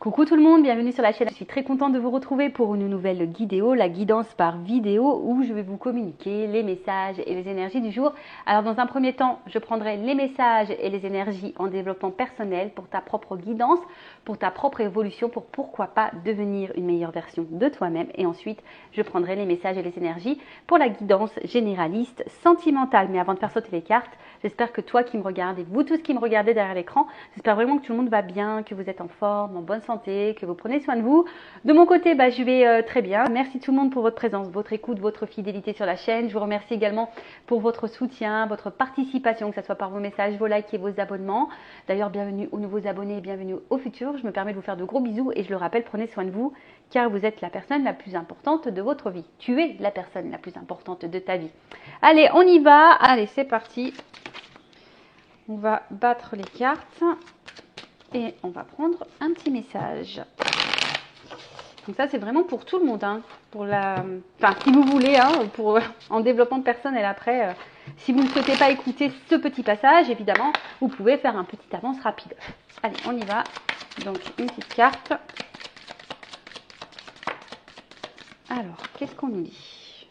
Coucou tout le monde, bienvenue sur la chaîne. Je suis très contente de vous retrouver pour une nouvelle vidéo, la guidance par vidéo où je vais vous communiquer les messages et les énergies du jour. Alors dans un premier temps, je prendrai les messages et les énergies en développement personnel pour ta propre guidance, pour ta propre évolution, pour pourquoi pas devenir une meilleure version de toi-même. Et ensuite, je prendrai les messages et les énergies pour la guidance généraliste sentimentale. Mais avant de faire sauter les cartes, j'espère que toi qui me regardes et vous tous qui me regardez derrière l'écran, j'espère vraiment que tout le monde va bien, que vous êtes en forme, en bonne santé, que vous prenez soin de vous. De mon côté, je vais très bien. Merci tout le monde pour votre présence, votre écoute, votre fidélité sur la chaîne. Je vous remercie également pour votre soutien, votre participation, que ce soit par vos messages, vos likes et vos abonnements. D'ailleurs, bienvenue aux nouveaux abonnés et bienvenue au futur. Je me permets de vous faire de gros bisous et je le rappelle, prenez soin de vous car vous êtes la personne la plus importante de votre vie. Tu es la personne la plus importante de ta vie. Allez, on y va. Allez, c'est parti. On va battre les cartes et on va prendre un petit message. Donc ça, c'est vraiment pour tout le monde, hein, pour enfin, si vous voulez, hein, en développement personnel après. Si vous ne souhaitez pas écouter ce petit passage, évidemment, vous pouvez faire un petit avance rapide. Allez, on y va. Donc, une petite carte. Alors, qu'est-ce qu'on nous dit?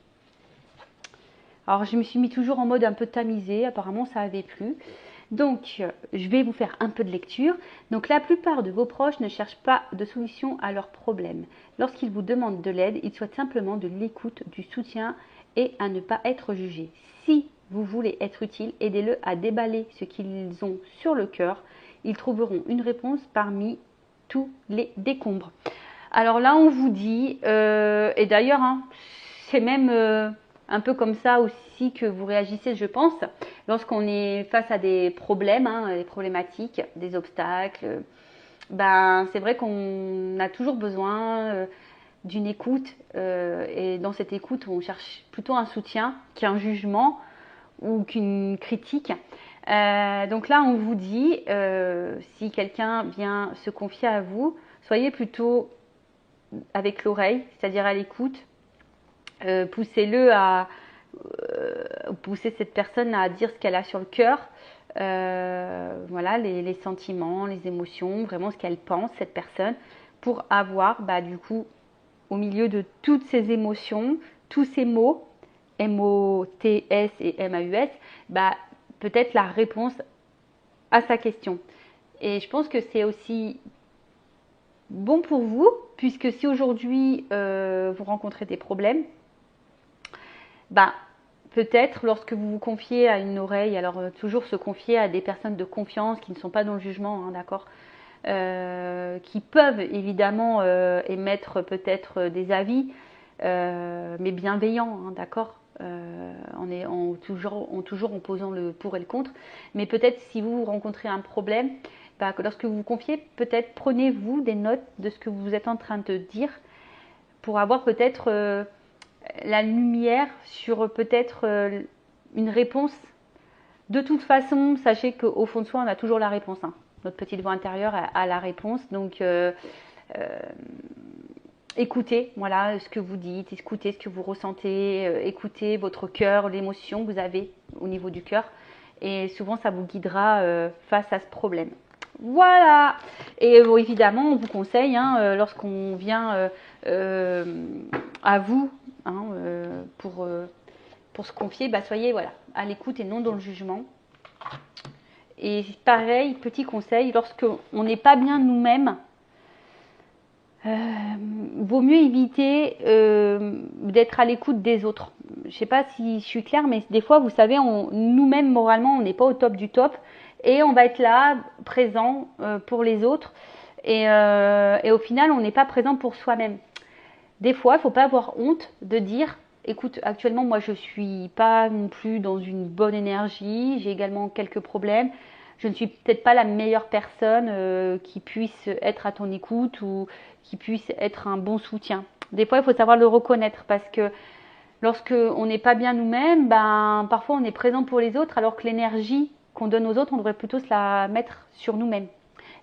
Alors, je me suis mis toujours en mode un peu tamisé. Apparemment, ça avait plu. Donc, je vais vous faire un peu de lecture. Donc, la plupart de vos proches ne cherchent pas de solution à leurs problèmes. Lorsqu'ils vous demandent de l'aide, ils souhaitent simplement de l'écoute, du soutien et à ne pas être jugés. Si vous voulez être utile, aidez-le à déballer ce qu'ils ont sur le cœur. Ils trouveront une réponse parmi tous les décombres. Alors là, on vous dit, et d'ailleurs, hein, c'est même un peu comme ça aussi que vous réagissez, je pense, lorsqu'on est face à des problèmes, hein, des problématiques, des obstacles. C'est vrai qu'on a toujours besoin d'une écoute, et dans cette écoute, on cherche plutôt un soutien qu'un jugement ou qu'une critique. Donc là, on vous dit, si quelqu'un vient se confier à vous, soyez plutôt avec l'oreille, c'est-à-dire à l'écoute. Poussez-le à pousser cette personne à dire ce qu'elle a sur le cœur, voilà, les sentiments, les émotions, vraiment ce qu'elle pense, cette personne, pour avoir du coup au milieu de toutes ces émotions, tous ces mots, M-O-T-S et M-A-U-S, peut-être la réponse à sa question. Et je pense que c'est aussi bon pour vous, puisque si aujourd'hui vous rencontrez des problèmes, peut-être lorsque vous vous confiez à une oreille, alors toujours se confier à des personnes de confiance qui ne sont pas dans le jugement, hein, d'accord, qui peuvent évidemment émettre peut-être des avis, mais bienveillants, hein, d'accord, toujours en posant le pour et le contre. Mais peut-être si vous rencontrez un problème, que lorsque vous vous confiez, peut-être prenez-vous des notes de ce que vous êtes en train de dire pour avoir peut-être la lumière sur peut-être une réponse. De toute façon, sachez qu'au fond de soi, on a toujours la réponse, hein. Notre petite voix intérieure a la réponse. Donc, écoutez, voilà, ce que vous dites, écoutez ce que vous ressentez, écoutez votre cœur, l'émotion que vous avez au niveau du cœur. Et souvent, ça vous guidera face à ce problème. Voilà. Et évidemment, on vous conseille, hein, lorsqu'on vient à vous, hein, pour se confier, soyez à l'écoute et non dans le jugement. Et pareil, petit conseil, lorsqu'on n'est pas bien nous-mêmes, vaut mieux éviter d'être à l'écoute des autres. Je ne sais pas si je suis claire, mais des fois, vous savez, nous-mêmes, moralement, on n'est pas au top du top. Et on va être là, présent pour les autres. Et au final, on n'est pas présent pour soi-même. Des fois, il ne faut pas avoir honte de dire, écoute, actuellement, moi, je ne suis pas non plus dans une bonne énergie. J'ai également quelques problèmes. Je ne suis peut-être pas la meilleure personne qui puisse être à ton écoute ou qui puisse être un bon soutien. Des fois, il faut savoir le reconnaître parce que lorsque on n'est pas bien nous-mêmes, parfois on est présent pour les autres alors que l'énergie qu'on donne aux autres, on devrait plutôt se la mettre sur nous-mêmes.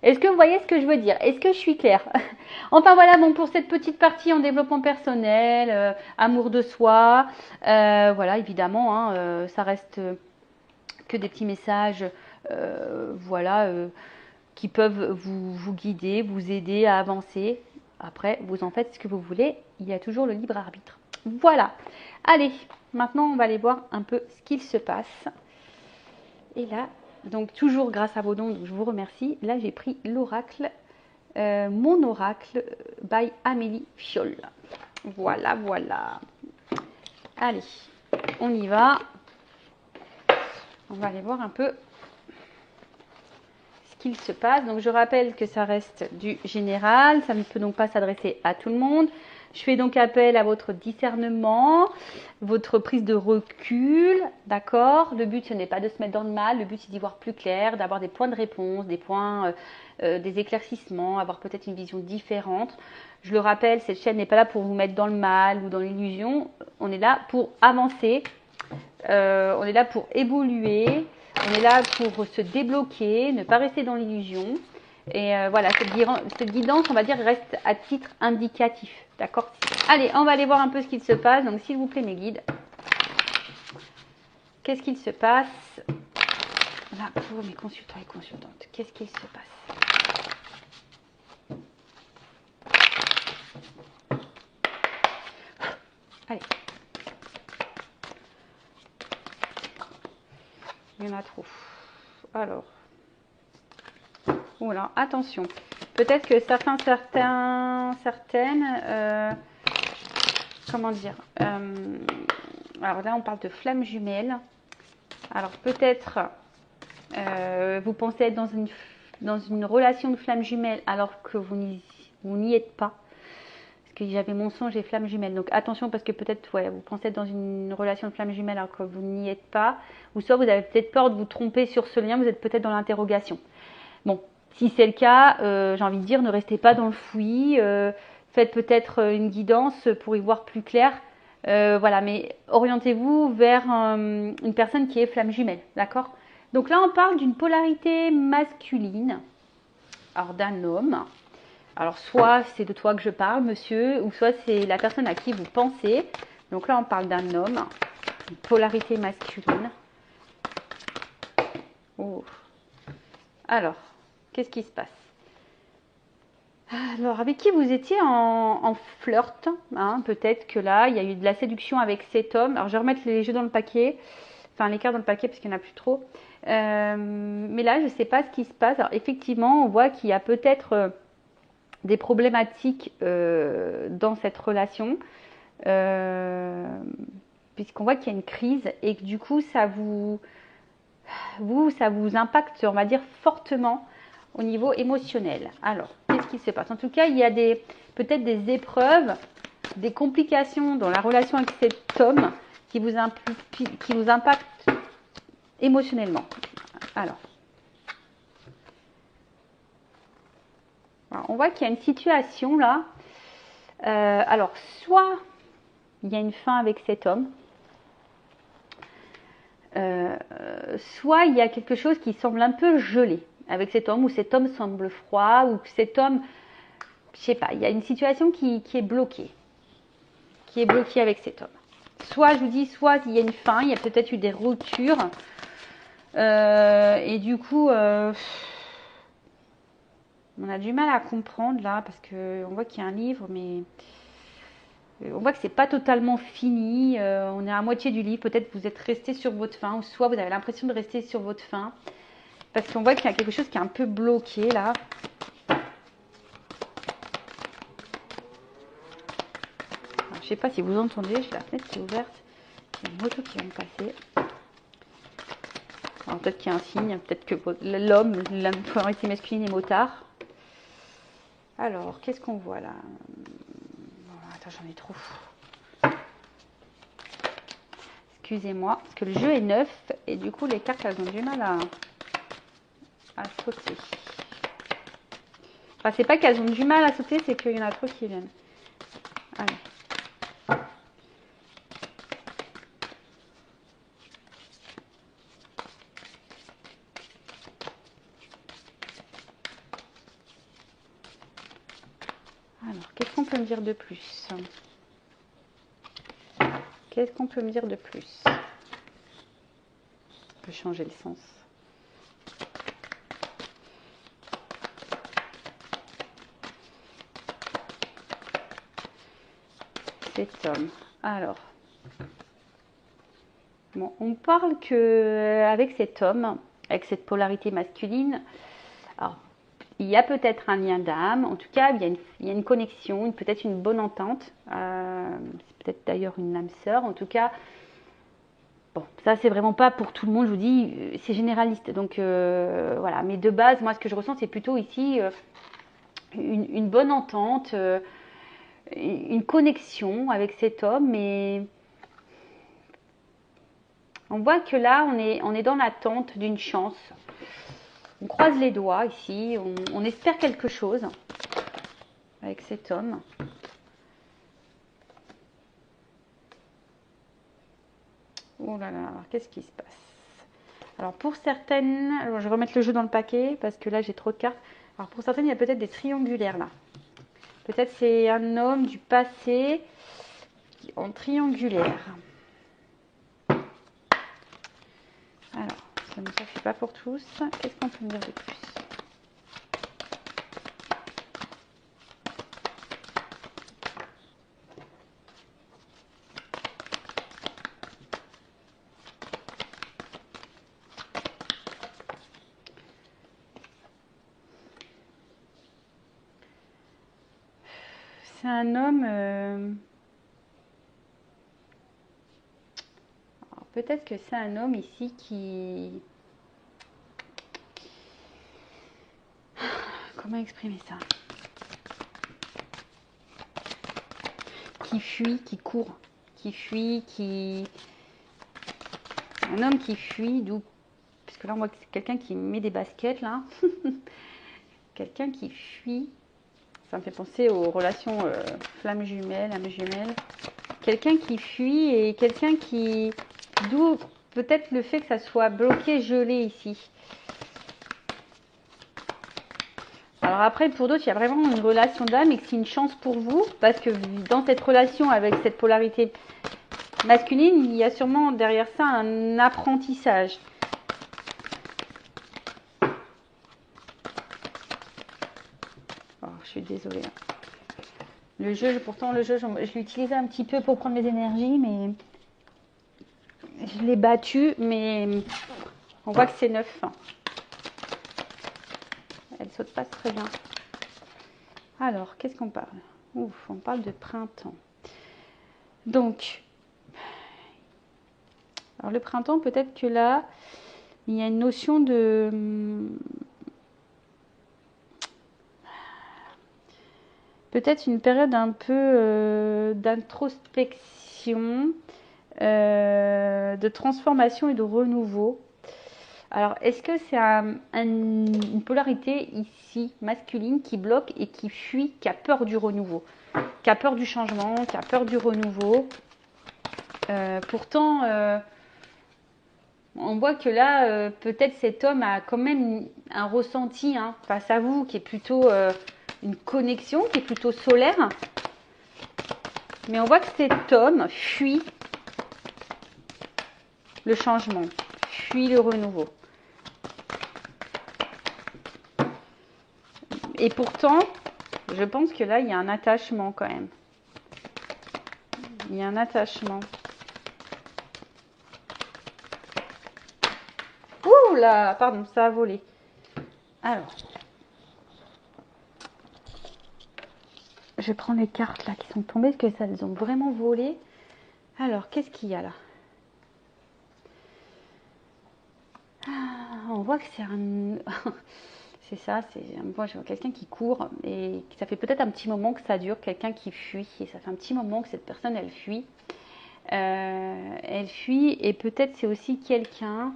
Est-ce que vous voyez ce que je veux dire? Est-ce que je suis claire? Enfin voilà, bon, pour cette petite partie en développement personnel, amour de soi, voilà, évidemment, ça reste que des petits messages, voilà, qui peuvent vous guider, vous aider à avancer. Après, vous en faites ce que vous voulez. Il y a toujours le libre arbitre. Voilà. Allez, maintenant, on va aller voir un peu ce qu'il se passe. Et là, donc toujours grâce à vos dons, je vous remercie. Là, j'ai pris l'oracle, mon oracle by Amélie Fiol. Voilà, voilà. Allez, on y va. On va aller voir un peu ce qu'il se passe. Donc, je rappelle que ça reste du général. Ça ne peut donc pas s'adresser à tout le monde. Je fais donc appel à votre discernement, votre prise de recul, d'accord? Le but, ce n'est pas de se mettre dans le mal. Le but, c'est d'y voir plus clair, d'avoir des points de réponse, des points, des éclaircissements, avoir peut-être une vision différente. Je le rappelle, cette chaîne n'est pas là pour vous mettre dans le mal ou dans l'illusion. On est là pour avancer. On est là pour évoluer. On est là pour se débloquer, ne pas rester dans l'illusion. Et voilà, cette guidance, on va dire, reste à titre indicatif. D'accord? Allez, on va aller voir un peu ce qu'il se passe. Donc, s'il vous plaît, mes guides. Qu'est-ce qu'il se passe là pour mes consultants et consultantes? Qu'est-ce qu'il se passe? Allez. Il y en a trop. Alors. Voilà, attention. Peut-être que certaines, comment dire, alors là on parle de flammes jumelles. Alors peut-être vous pensez être dans une relation de flammes jumelles alors que vous n'y êtes pas. Parce que j'avais mensonge et flammes jumelles. Donc attention parce que peut-être ouais, vous pensez être dans une relation de flammes jumelles alors que vous n'y êtes pas. Ou soit vous avez peut-être peur de vous tromper sur ce lien, vous êtes peut-être dans l'interrogation. Bon. Si c'est le cas, j'ai envie de dire, ne restez pas dans le fouillis, faites peut-être une guidance pour y voir plus clair. Voilà, mais orientez-vous vers une personne qui est flamme jumelle, d'accord? Donc là, on parle d'une polarité masculine, alors d'un homme. Alors soit c'est de toi que je parle, monsieur, ou soit c'est la personne à qui vous pensez. Donc là, on parle d'un homme, une polarité masculine. Oh. Alors. Qu'est-ce qui se passe? Alors, avec qui vous étiez en flirt, hein, peut-être que là, il y a eu de la séduction avec cet homme. Alors, je vais remettre les jeux dans le paquet, enfin les cartes dans le paquet parce qu'il n'y en a plus trop. Mais là, je ne sais pas ce qui se passe. Alors, effectivement, on voit qu'il y a peut-être des problématiques dans cette relation, puisqu'on voit qu'il y a une crise et que du coup, ça vous impacte, on va dire, fortement au niveau émotionnel. Alors, qu'est-ce qui se passe? En tout cas, il y a peut-être des épreuves, des complications dans la relation avec cet homme qui vous impactent émotionnellement. Alors, on voit qu'il y a une situation là. Alors, soit il y a une fin avec cet homme, soit il y a quelque chose qui semble un peu gelé avec cet homme, ou cet homme semble froid, ou que cet homme, je sais pas, il y a une situation qui est bloquée, avec cet homme. Soit, je vous dis, soit il y a une fin, il y a peut-être eu des ruptures, et du coup, on a du mal à comprendre là, parce qu'on voit qu'il y a un livre, mais on voit que c'est pas totalement fini, on est à moitié du livre, peut-être vous êtes resté sur votre faim, ou soit vous avez l'impression de rester sur votre faim, parce qu'on voit qu'il y a quelque chose qui est un peu bloqué là. Alors, je ne sais pas si vous entendez, j'ai la fenêtre qui est ouverte, il y a une moto qui vient de passer. Alors peut-être qu'il y a un signe, peut-être que l'homme, la polarité masculine est motard. Alors, qu'est-ce qu'on voit là? Attends, j'en ai trop. Excusez-moi, parce que le jeu est neuf et du coup les cartes elles ont du mal à sauter. Enfin, c'est pas qu'elles ont du mal à sauter, c'est qu'il y en a trop qui viennent. Allez. Alors, qu'est-ce qu'on peut me dire de plus? Qu'est-ce qu'on peut me dire de plus? On peut changer le sens. cet homme. Alors, bon, on parle que avec cet homme, avec cette polarité masculine, alors, il y a peut-être un lien d'âme. En tout cas, il y a une connexion, peut-être une bonne entente. C'est peut-être d'ailleurs une âme sœur. En tout cas, bon, ça c'est vraiment pas pour tout le monde. Je vous dis, c'est généraliste. Donc voilà. Mais de base, moi, ce que je ressens, c'est plutôt ici une bonne entente, une connexion avec cet homme. Mais on voit que là, on est dans l'attente d'une chance. On croise les doigts ici, on espère quelque chose avec cet homme. Oh là là, alors qu'est-ce qui se passe? Alors pour certaines, alors je vais remettre le jeu dans le paquet parce que là j'ai trop de cartes. Alors pour certaines, il y a peut-être des triangulaires là. Peut-être c'est un homme du passé en triangulaire. Alors, ça ne suffit pas pour tous. Qu'est-ce qu'on peut me dire de plus? C'est un homme... Alors, peut-être que c'est un homme ici qui... Comment exprimer ça? Qui fuit, qui court, qui fuit, qui... Un homme qui fuit, d'où... Parce que là, on voit que c'est quelqu'un qui met des baskets, là. Quelqu'un qui fuit. Ça me fait penser aux relations flamme jumelle, âme jumelle. Quelqu'un qui fuit et quelqu'un qui... D'où peut-être le fait que ça soit bloqué, gelé ici. Alors après, pour d'autres, il y a vraiment une relation d'âme et que c'est une chance pour vous. Parce que dans cette relation avec cette polarité masculine, il y a sûrement derrière ça un apprentissage. Oh, je suis désolée. Le jeu, pourtant, le jeu, je l'ai utilisé un petit peu pour prendre mes énergies, mais je l'ai battu, mais on voit que c'est neuf. Elle saute pas très bien. Alors, qu'est-ce qu'on parle? Ouf, on parle de printemps. Donc, alors le printemps, peut-être que là, il y a une notion de... Peut-être une période un peu d'introspection, de transformation et de renouveau. Alors, est-ce que c'est une polarité ici masculine qui bloque et qui fuit, qui a peur du renouveau, qui a peur du changement, qui a peur du renouveau? Pourtant, on voit que là, peut-être cet homme a quand même un ressenti face à vous qui est plutôt une connexion, qui est plutôt solaire. Mais on voit que cet homme fuit le changement, fuit le renouveau. Et pourtant, je pense que là, il y a un attachement quand même. Il y a un attachement. Ouh là, pardon, ça a volé. Alors, je vais prendre les cartes là qui sont tombées, parce que ça, elles ont vraiment volé. Alors, qu'est-ce qu'il y a là? On voit que c'est un... c'est ça, moi je vois quelqu'un qui court et ça fait peut-être un petit moment que ça dure, quelqu'un qui fuit, et ça fait un petit moment que cette personne elle fuit. Elle fuit et peut-être c'est aussi quelqu'un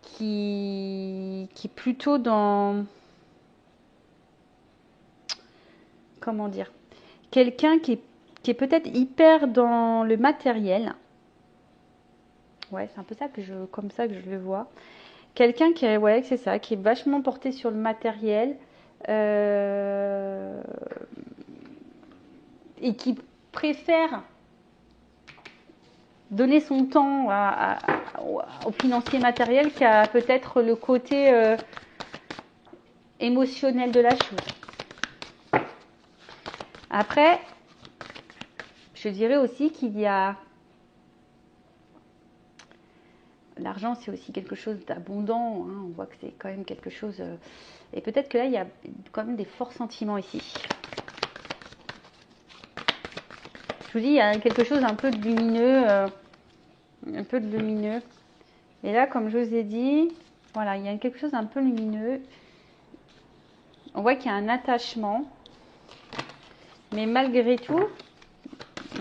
qui est plutôt dans... Comment dire? Quelqu'un qui est peut-être hyper dans le matériel. Ouais, c'est un peu ça comme ça que je le vois. Quelqu'un qui est, ouais, c'est ça, qui est vachement porté sur le matériel et qui préfère donner son temps au financier matériel qu'à peut-être le côté émotionnel de la chose. Après, je dirais aussi qu'il y a... L'argent, c'est aussi quelque chose d'abondant. Hein. On voit que c'est quand même quelque chose... Et peut-être que là, il y a quand même des forts sentiments ici. Je vous dis, il y a quelque chose un peu de lumineux. Un peu de lumineux. Et là, comme je vous ai dit, voilà, il y a quelque chose d'un peu lumineux. On voit qu'il y a un attachement. Mais malgré tout,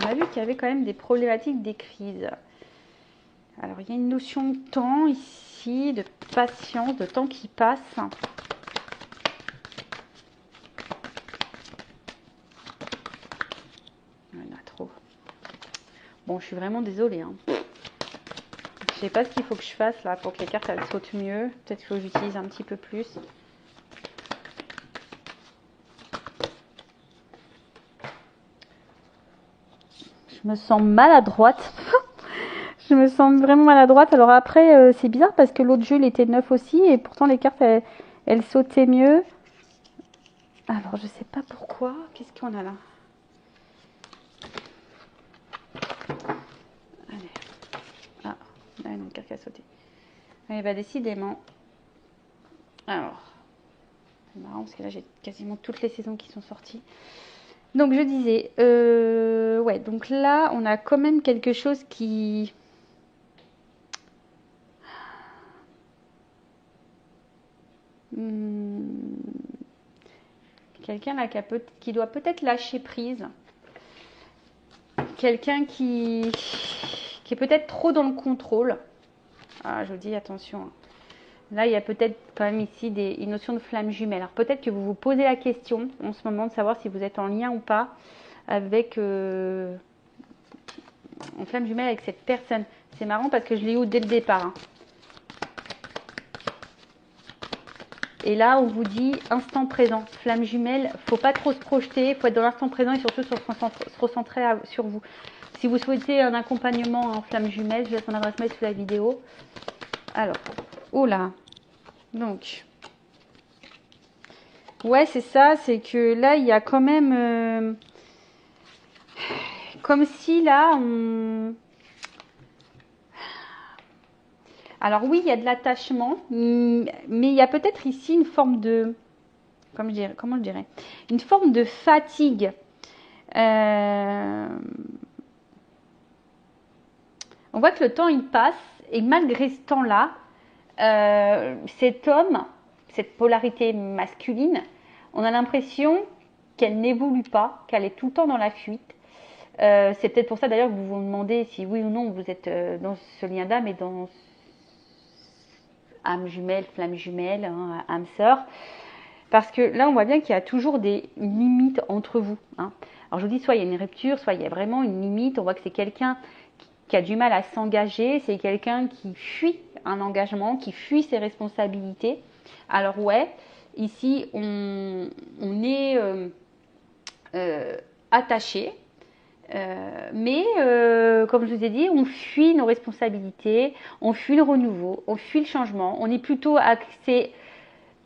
on a vu qu'il y avait quand même des problématiques, des crises. Alors, il y a une notion de temps ici, de patience, de temps qui passe. Il y en a trop. Bon, je suis vraiment désolée. Hein. Je sais pas ce qu'il faut que je fasse là pour que les cartes elles sautent mieux. Peut-être qu'il faut que j'utilise un petit peu plus. Je me sens maladroite. Je me sens vraiment maladroite. Alors après, c'est bizarre parce que l'autre jeu, il était neuf aussi. Et pourtant, les cartes, elles sautaient mieux. Alors, je sais pas pourquoi. Qu'est-ce qu'on a là? Allez. Ah, là, une carte qui a sauté. Allez, bah décidément. Alors, c'est marrant parce que là, j'ai quasiment toutes les saisons qui sont sorties. Donc, je disais, ouais, donc là, on a quand même quelque chose qui... Quelqu'un là qui doit peut-être lâcher prise. Quelqu'un qui est peut-être trop dans le contrôle. Ah, je vous dis attention. Là, il y a peut-être quand même ici une notion de flamme jumelle. Alors peut-être que vous vous posez la question en ce moment de savoir si vous êtes en lien ou pas avec en flamme jumelle avec cette personne. C'est marrant parce que je l'ai eu dès le départ. Hein. Et là, on vous dit instant présent, flamme jumelle, faut pas trop se projeter, faut être dans l'instant présent et surtout se recentrer sur vous. Si vous souhaitez un accompagnement en flamme jumelle, je laisse mon adresse mail sous la vidéo. Alors, oh là, donc, ouais, c'est ça, c'est que là, il y a quand même, comme si là, on... Alors oui, il y a de l'attachement, mais il y a peut-être ici une forme de, comment je dirais, une forme de fatigue. On voit que le temps il passe et malgré ce temps-là, cet homme, cette polarité masculine, on a l'impression qu'elle n'évolue pas, qu'elle est tout le temps dans la fuite. C'est peut-être pour ça d'ailleurs que vous vous demandez si oui ou non vous êtes dans ce lien d'âme et dans âme jumelle, flamme jumelle, hein, âme sœur. Parce que là, on voit bien qu'il y a toujours des limites entre vous. Hein. Alors, je vous dis, soit il y a une rupture, soit il y a vraiment une limite. On voit que c'est quelqu'un qui a du mal à s'engager. C'est quelqu'un qui fuit un engagement, qui fuit ses responsabilités. Alors, ouais, ici, on est attaché. Mais comme je vous ai dit, on fuit nos responsabilités, on fuit le renouveau, on fuit le changement. On est plutôt axé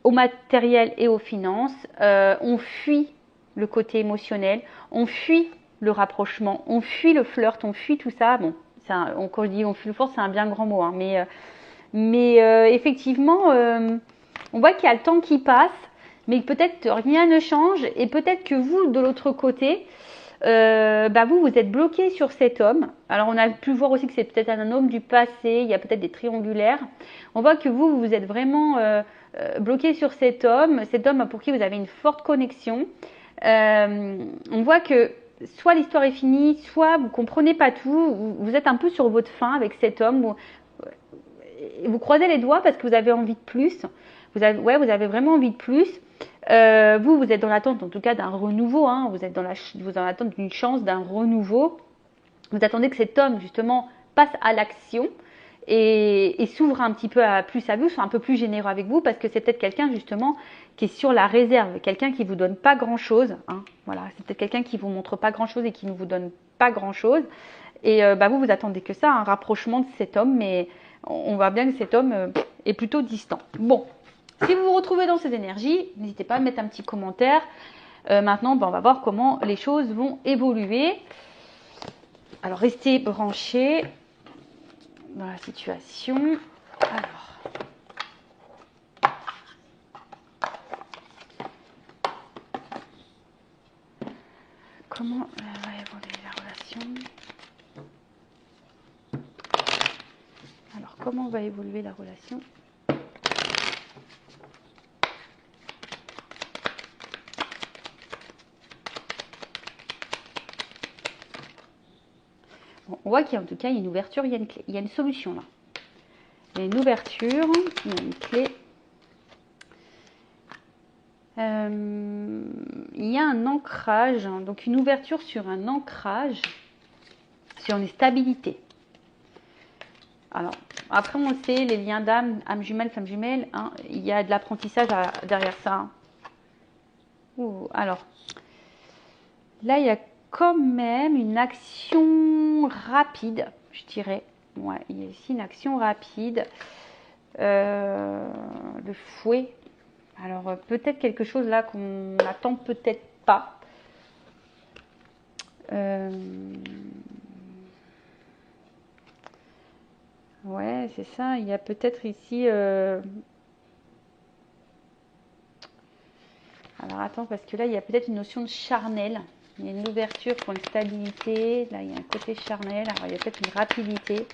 au matériel et aux finances. On fuit le côté émotionnel, on fuit le rapprochement, on fuit le flirt, on fuit tout ça. Bon, quand je dis on fuit le flirt, c'est un bien grand mot. Hein, mais effectivement, on voit qu'il y a le temps qui passe, mais peut-être rien ne change. Et peut-être que vous, de l'autre côté, vous êtes bloqué sur cet homme. Alors on a pu voir aussi que c'est peut-être un homme du passé, il y a peut-être des triangulaires. On voit que vous êtes vraiment bloqué sur cet homme pour qui vous avez une forte connexion. On voit que soit l'histoire est finie, soit vous comprenez pas tout, vous êtes un peu sur votre faim avec cet homme. Vous croisez les doigts parce que vous avez envie de plus. Vous avez vraiment envie de plus. Vous êtes dans l'attente en tout cas d'un renouveau, hein. Vous êtes dans l'attente d'une chance, d'un renouveau. Vous attendez que cet homme justement passe à l'action et s'ouvre un petit peu plus à vous, soit un peu plus généreux avec vous, parce que c'est peut-être quelqu'un justement qui est sur la réserve, quelqu'un qui vous donne pas grand chose, hein. Voilà, c'est peut-être quelqu'un qui vous montre pas grand chose et qui ne vous donne pas grand chose. Et vous attendez que ça, un rapprochement de cet homme, mais on voit bien que cet homme est plutôt distant. Bon. Si vous vous retrouvez dans ces énergies, n'hésitez pas à mettre un petit commentaire. Maintenant, on va voir comment les choses vont évoluer. Alors, restez branchés dans la situation. Alors, comment va évoluer la relation? Alors, comment va évoluer la relation? Bon, on voit qu'il y a en tout cas une ouverture, il y a une clé, il y a une solution là. Il y a une ouverture, il y a une clé. Il y a un ancrage, hein, donc une ouverture sur un ancrage, sur une stabilité. Alors, après on le sait, les liens d'âme, âme jumelle, femme jumelle, hein, il y a de l'apprentissage derrière ça. Alors, là il y a quand même une action rapide, je dirais. Ouais, il y a ici une action rapide. Le fouet. Alors, peut-être quelque chose là qu'on n'attend peut-être pas. Ouais, c'est ça. Il y a peut-être ici... Alors, attends, parce que là, il y a peut-être une notion de charnel. Il y a une ouverture pour une stabilité. Là, il y a un côté charnel. Alors, il y a peut-être une rapidité.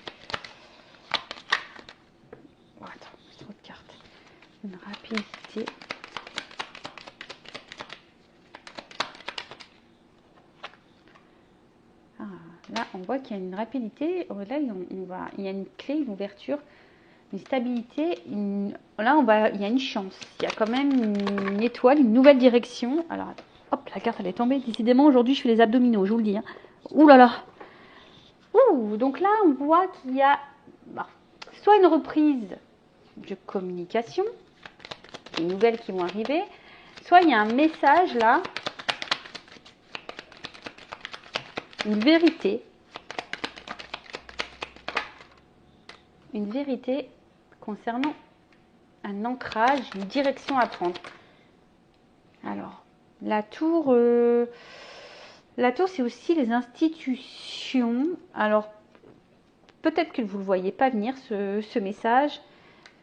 Oh, attends, j'ai trop de cartes. Une rapidité. Ah, là, on voit qu'il y a une rapidité. Là, il y a une clé, une ouverture, une stabilité. Il y a une chance. Il y a quand même une étoile, une nouvelle direction. Alors, hop, la carte, elle est tombée. Décidément, aujourd'hui, je fais les abdominaux, je vous le dis. Hein. Ouh là là. Ouh, donc là, on voit qu'il y a soit une reprise de communication, des nouvelles qui vont arriver, soit il y a un message là, une vérité concernant un ancrage, une direction à prendre. Alors, la tour, c'est aussi les institutions. Alors, peut-être que vous ne le voyez pas venir, ce message.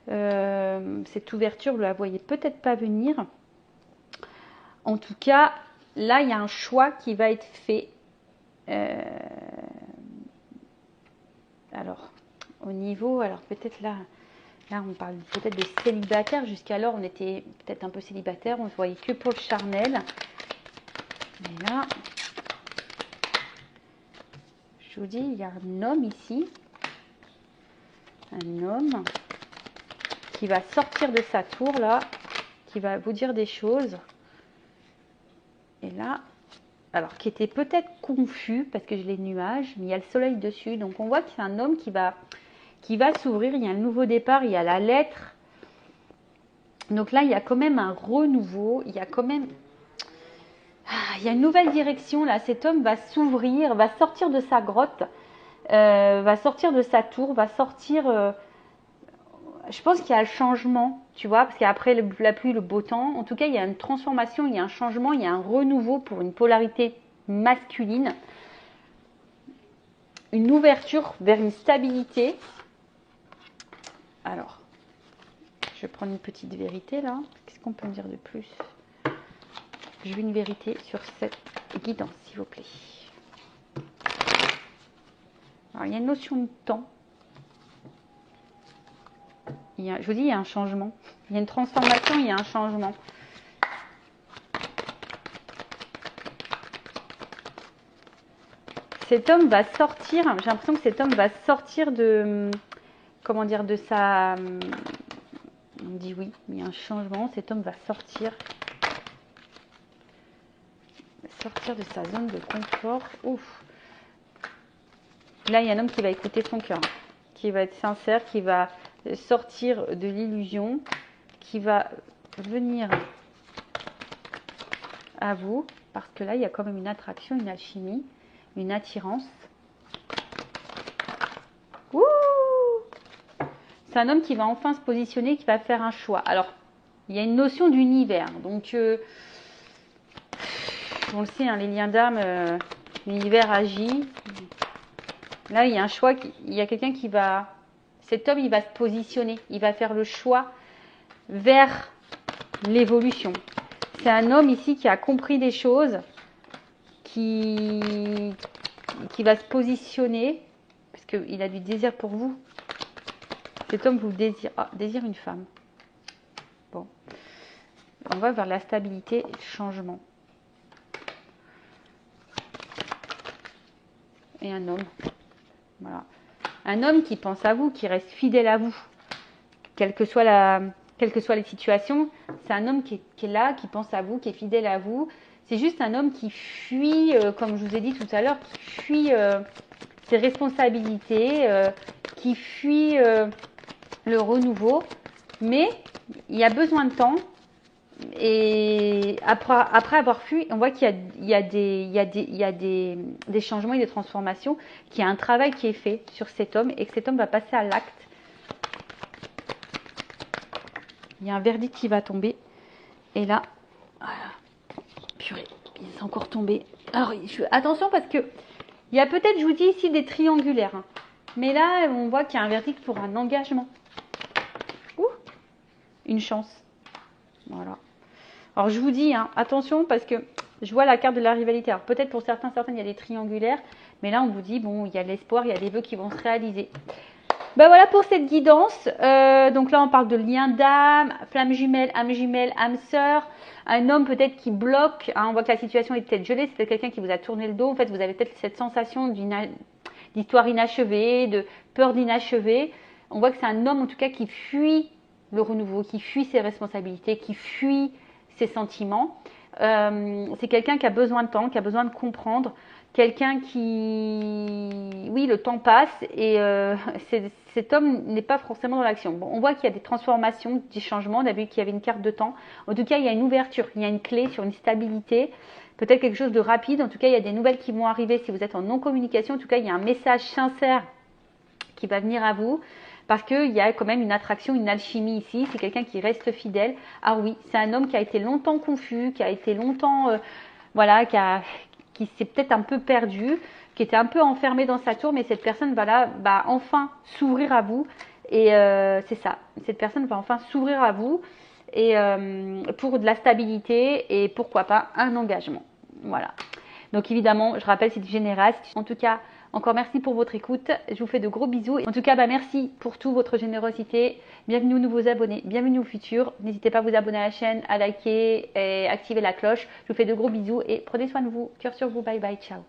Cette ouverture, vous ne la voyez peut-être pas venir. En tout cas, là, il y a un choix qui va être fait. Alors, au niveau, alors peut-être là, on parle peut-être de célibataire. Jusqu'alors, on était peut-être un peu célibataire. On ne voyait que pour le charnel. Mais là, je vous dis, il y a un homme ici. Un homme qui va sortir de sa tour là, qui va vous dire des choses. Et là, alors qui était peut-être confus parce que j'ai les nuages, mais il y a le soleil dessus. Donc on voit que c'est un homme qui va s'ouvrir. Il y a un nouveau départ, il y a la lettre. Donc là, il y a quand même un renouveau. Il y a quand même... il y a une nouvelle direction là. Cet homme va s'ouvrir, va sortir de sa grotte, va sortir de sa tour, va sortir... je pense qu'il y a le changement, tu vois, parce qu'après la pluie, le beau temps, en tout cas, il y a une transformation, il y a un changement, il y a un renouveau pour une polarité masculine. Une ouverture vers une stabilité. Alors, je vais prendre une petite vérité là. Qu'est-ce qu'on peut me dire de plus? Je veux une vérité sur cette guidance, s'il vous plaît. Alors, il y a une notion de temps. Je vous dis, il y a un changement. Il y a une transformation, il y a un changement. Cet homme va sortir, j'ai l'impression que cet homme va sortir de, comment dire, de sa... On dit oui, mais il y a un changement. Cet homme va sortir de sa zone de confort. Ouf. Là, il y a un homme qui va écouter son cœur, qui va être sincère, qui va sortir de l'illusion, qui va venir à vous, parce que là, il y a quand même une attraction, une alchimie, une attirance. Ouh! C'est un homme qui va enfin se positionner, qui va faire un choix. Alors, il y a une notion d'univers. Donc, on le sait, hein, les liens d'âme, l'univers agit. Là, il y a un choix, il y a quelqu'un qui va... Cet homme, il va se positionner, il va faire le choix vers l'évolution. C'est un homme ici qui a compris des choses, qui va se positionner, parce qu'il a du désir pour vous. Cet homme vous désire, désire une femme. Bon, on va vers la stabilité et le changement. Et un homme, voilà. Un homme qui pense à vous, qui reste fidèle à vous, quelle que soit les situations. C'est un homme qui est là, qui pense à vous, qui est fidèle à vous. C'est juste un homme qui fuit, comme je vous ai dit tout à l'heure, qui fuit ses responsabilités, qui fuit le renouveau. Mais il y a besoin de temps. Et après avoir fui, on voit qu'il y a des changements et des transformations, qu'il y a un travail qui est fait sur cet homme et que cet homme va passer à l'acte. Il y a un verdict qui va tomber. Et là, voilà. Purée, il est encore tombé. Alors, attention parce que il y a peut-être, je vous dis ici, des triangulaires. Hein. Mais là, on voit qu'il y a un verdict pour un engagement. Ouh, une chance. Voilà. Alors, je vous dis, hein, attention, parce que je vois la carte de la rivalité. Alors, peut-être pour certaines, il y a des triangulaires. Mais là, on vous dit, bon, il y a de l'espoir, il y a des vœux qui vont se réaliser. Ben voilà pour cette guidance. Donc là, on parle de lien d'âme, flamme jumelle, âme sœur. Un homme peut-être qui bloque. Hein, on voit que la situation est peut-être gelée. C'est peut-être quelqu'un qui vous a tourné le dos. En fait, vous avez peut-être cette sensation d'histoire inachevée, de peur d'inachevé. On voit que c'est un homme, en tout cas, qui fuit le renouveau, qui fuit ses responsabilités, qui fuit ses sentiments. C'est quelqu'un qui a besoin de temps, qui a besoin de comprendre. Quelqu'un qui... Oui, le temps passe et cet homme n'est pas forcément dans l'action. Bon, on voit qu'il y a des transformations, des changements. On a vu qu'il y avait une carte de temps. En tout cas, il y a une ouverture, il y a une clé sur une stabilité. Peut-être quelque chose de rapide. En tout cas, il y a des nouvelles qui vont arriver si vous êtes en non-communication. En tout cas, il y a un message sincère qui va venir à vous. Parce qu'il y a quand même une attraction, une alchimie ici. C'est quelqu'un qui reste fidèle. Ah oui, c'est un homme qui a été longtemps confus, qui a été longtemps... voilà, qui s'est peut-être un peu perdu, qui était un peu enfermé dans sa tour, mais cette personne va enfin s'ouvrir à vous. Et c'est ça, cette personne va enfin s'ouvrir à vous et pour de la stabilité et pourquoi pas un engagement. Voilà. Donc évidemment, je rappelle, c'est du général. En tout cas, encore merci pour votre écoute. Je vous fais de gros bisous. En tout cas, merci pour toute votre générosité. Bienvenue aux nouveaux abonnés, bienvenue aux futurs. N'hésitez pas à vous abonner à la chaîne, à liker et activer la cloche. Je vous fais de gros bisous et prenez soin de vous. Cœur sur vous. Bye bye. Ciao.